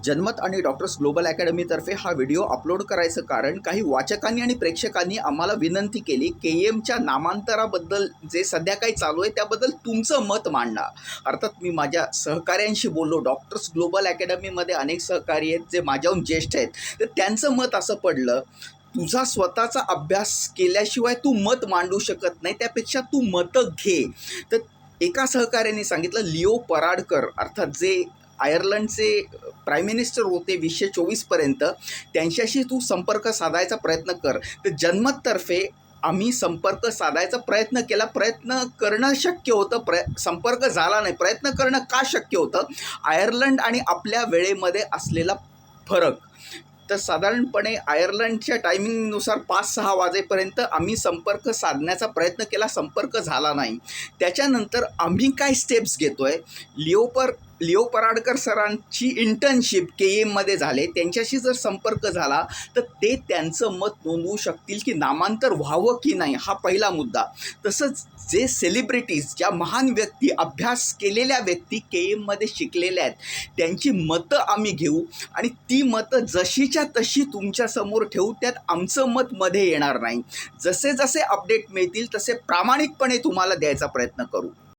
जनमत आणि doctors global अकॅडमीतर्फे हा व्हिडिओ अपलोड करायचं कारण काही वाचकांनी आणि प्रेक्षकांनी आम्हाला विनंती केली KMच्या नामांतराबद्दल जे सध्या काही चालू आहे त्याबद्दल तुमचं मत मांडा। अर्थात मी माझ्या सहकाऱ्यांशी बोललो, डॉक्टर्स ग्लोबल अकॅडमीमध्ये अनेक सहकारी आहेत जे माझ्याहून ज्येष्ठ आहेत, तर त्यांचं मत असं पडलं, तुझा स्वतःचा अभ्यास केल्याशिवाय तू मत मांडू शकत नाही, त्यापेक्षा तू मतं घे। तर एका सहकार्याने सांगितलं, लिओ पराडकर अर्थात जे आयर्लंडचे प्राईम मिनिस्टर होते 2024पर्यंत, त्यांच्याशी तू संपर्क साधायचा प्रयत्न कर। तर जनमततर्फे आम्ही संपर्क साधायचा प्रयत्न केला, प्रयत्न करणं शक्य होतं, संपर्क झाला नाही। प्रयत्न करणं का शक्य होतं? आयर्लंड आणि आपल्या वेळेमध्ये असलेला फरक। तर साधारणपणे आयर्लंडच्या टायमिंगनुसार 5-6 वाजेपर्यंत आम्ही संपर्क साधण्याचा प्रयत्न केला, संपर्क झाला नाही। त्याच्यानंतर आम्ही काय स्टेप्स घेतो आहे, लिओ पराडकर सरांची इंटर्नशिप KMमध्ये झाले, त्यांच्याशी जर संपर्क झाला तर ते त्यांचं मत नोंदवू शकतील की नामांतर व्हावं की नाही, हा पहिला मुद्दा। तसंच जे सेलिब्रिटीज, ज्या महान व्यक्ती, अभ्यास केलेल्या व्यक्ती KMमध्ये शिकलेल्या आहेत, त्यांची मतं आम्ही घेऊ आणि ती मतं जशीच्या तशी तुमच्यासमोर ठेवू, त्यात आमचं मत मध्ये येणार नाही। जसे जसे अपडेट मिळतील तसे प्रामाणिकपणे तुम्हाला द्यायचा प्रयत्न करू।